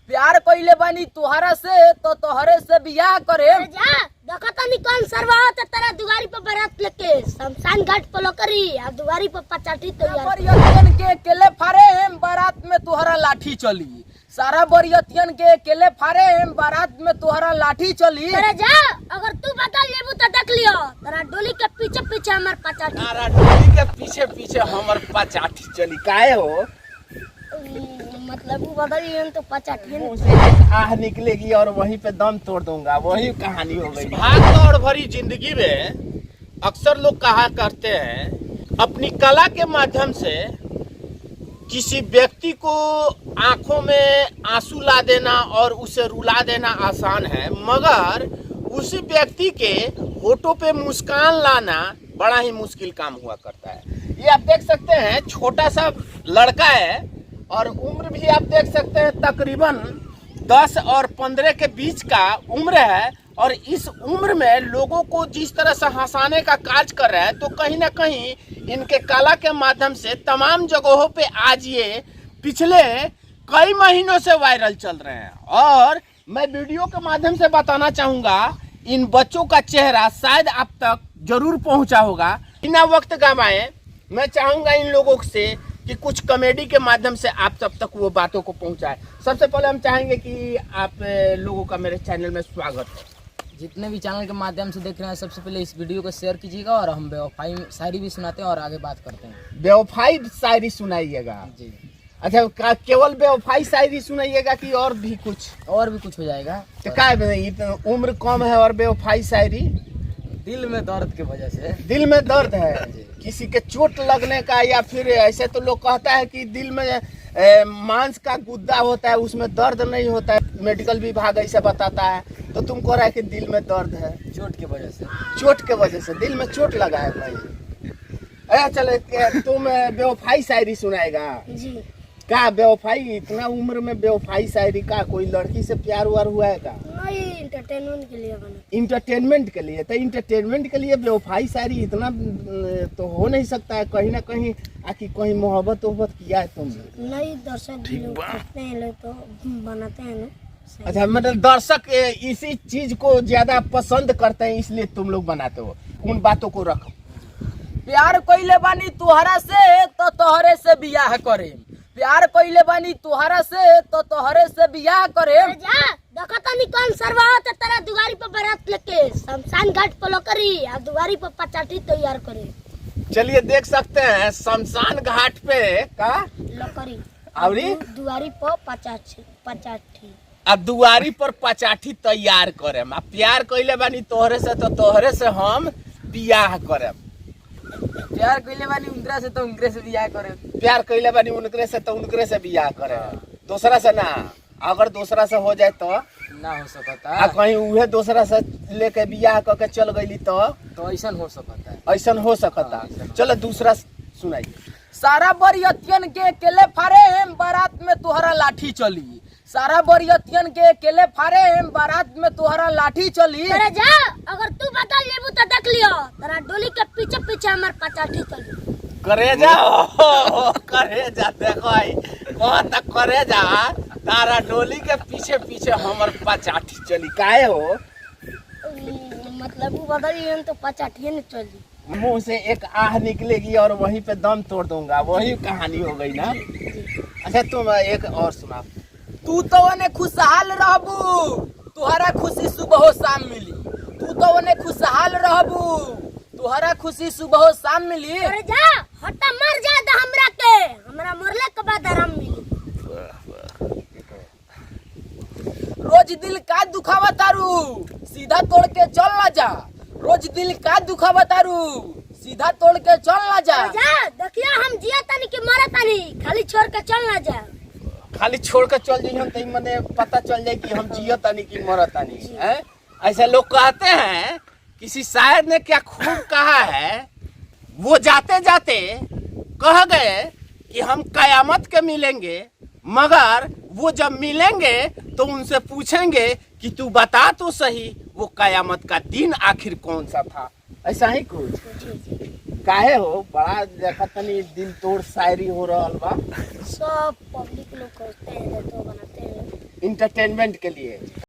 प्यार कइले बानी तुहरा से तो तोहरे से बियाह करे। जा देखो तनी कौन सरवा त तेरा दुआरी पर बारात लेके शमशान घाट पर लोकरी आ दुआरी पर पचाठी तैयार बरियतियन के अकेले फारे हम बारात में तुहरा लाठी चली। सारा बरियतियन के अकेले फारे हम बारात में तुहरा लाठी चली। अरे जा अगर तू बदल लेबू तो देख लियो तेरा डोली के पीछे पीछे हमर पचाठी। तारा डोली के पीछे पीछे हमर पचाठी चली। काहे हो? मतलब वो बदल लियन तो पचाठी मुंह से एक आह निकलेगी और वहीं पे दम तोड़ दूंगा। वही कहानी हो गई। भाग दौड़ भरी जिंदगी में अक्सर लोग कहा करते हैं अपनी कला के माध्यम से किसी व्यक्ति को आंखों में आंसू ला देना और उसे रुला देना आसान है, मगर उसी व्यक्ति के होठों पे मुस्कान लाना बड़ा ही मुश्किल काम हुआ करता है। ये आप देख सकते हैं छोटा सा लड़का है और उम्र भी आप देख सकते हैं तकरीबन 10 और 15 के बीच का उम्र है और इस उम्र में लोगों को जिस तरह से हंसाने का कार्य कर रहा है तो कहीं ना कहीं इनके कला के माध्यम से तमाम जगहों पे आज ये पिछले कई महीनों से वायरल चल रहे हैं। और मैं वीडियो के माध्यम से बताना चाहूँगा इन बच्चों का चेहरा शायद आप तक जरूर पहुँचा होगा। बिना वक्त गंवाए मैं चाहूँगा इन लोगों से कि कुछ कॉमेडी के माध्यम से आप सब तक वो बातों को पहुंचाए। सबसे पहले हम चाहेंगे कि आप लोगों का मेरे चैनल में स्वागत है। जितने भी चैनल के माध्यम से देख रहे हैं सबसे पहले इस वीडियो को शेयर कीजिएगा और हम बेवफाई शायरी भी सुनाते हैं और आगे बात करते हैं। बेवफाई शायरी सुनाइएगा जी। अच्छा, केवल बेवफाई शायरी सुनाइएगा कि और भी कुछ? और भी कुछ हो जाएगा। तो क्या उम्र कम है और बेवफाई शायरी? दिल में दर्द की वजह से। दिल में दर्द है किसी के चोट लगने का, या फिर ऐसे तो लोग कहता है कि दिल में मांस का गुद्दा होता है उसमें दर्द नहीं होता है, मेडिकल विभाग ऐसा बताता है। तो तुम कह रहा है कि दिल में दर्द है चोट की वजह से। चोट के वजह से दिल में चोट लगा है भाई। अरे चले तुम बेवफाई शायरी सुनाएगा जी। का बेवफाई? इतना उम्र में बेवफाई शायरी का? कोई लड़की से प्यार व्यार हुआ है का? नहीं, इंटरटेनमेंट के लिए बना। इंटरटेनमेंट के लिए? तो इंटरटेनमेंट के लिए बेवफाई शायरी इतना तो हो नहीं सकता है। कहीं ना कहीं आखिर कहीं मोहब्बत किया है तुमने? नहीं, दर्शक लोग करते हैं लोग तो बनाते हैं ना। अच्छा, मतलब दर्शक इसी चीज को ज्यादा पसंद करते हैं इसलिए तुम लोग बनाते हो। उन बातों को रखो। प्यार कइले बानी तुहरा से तो तोहरे से बियाह करे। प्यार कइले बानी तुहरा से तो तोहरे से बियाह करे। जा देखो तनी कौन सरवा त तेरा दुआरी पर बारात लेके शमशान घाट पर लोकरी आ दुआरी पर पचाठी तैयार करे। चलिए देख सकते हैं शमशान घाट पे का लोकरी आवरी दुआरी पर पचाठी अब दुआरी पर पचाठी तैयार करे। प्यार कइले बानी तोहरे से तो तोहरे से हम बियाह करे। प्यार कइले बानी उनकरा से तो उनकरे से बियाह करे। प्यार कइले बानी उनकरे से तो उनकरे से बियाह करे। दूसरा से ना। अगर दूसरा से हो जाए तो ना हो सकता। कहीं उहे दूसरा से लेके बियाह करके चल गई तो ऐसा हो सकता है। ऐसा हो सकता। चलो दूसरा सुनाइए। सारा बरियतियन के अकेले फारे हम बारात में तुहरा लाठी चली। सारा बरियतियन के अकेले फारे हम बारात में तुहरा लाठी चली। अरे जा अगर तू बदल लेबू तो देख लियो तेरा डोली के पीछे पीछे हमर पचाठी चली। करे जा देखो आई कौन तक करे जा। तारा डोली के पीछे पीछे हमर पचाठी चली। काहे हो? मतलब वो बदल लियन तो पचाठी नहीं चली। मुंह से एक आह निकलेगी और वहीं पे दम तोड़ दूंगा। वही कहानी हो गई ना। अच्छा, तुम एक और सुना। तू तो उन्हें खुशहाल रहबू तुहरा खुशी सुबह शाम मिली। तू तो उन्हें खुशहाल रहबू तुहरा खुशी सुबह शाम मिली। अरे जा हटा मर जा द हमरा के हमरा मरले के बाद आराम मिली। रोज दिल का दुखावा तारू सीधा तोड़ के चल ना जा। रोज दिल का दुखावा तारू सीधा तोड़ के चल ना जा। जा देखियो हम जिया तनी के मरे तनी खाली छोड़ के चल ना जा। खाली छोड़ कर चल जाइए हम तो मने पता चल जाए कि हम जियो तानी कि मरत तानी है। ऐसे लोग कहते हैं। किसी शायर ने क्या खूब कहा है, वो जाते जाते कह गए कि हम कयामत के मिलेंगे, मगर वो जब मिलेंगे तो उनसे पूछेंगे कि तू बता तो सही वो कयामत का दिन आखिर कौन सा था। ऐसा ही कुछ। काहे हो बड़ा देखा तनी दिल तोड़ शायरी हो रहा बा। सब पब्लिक लोग करते हैं तो बनाते हैं। इंटरटेनमेंट के लिए।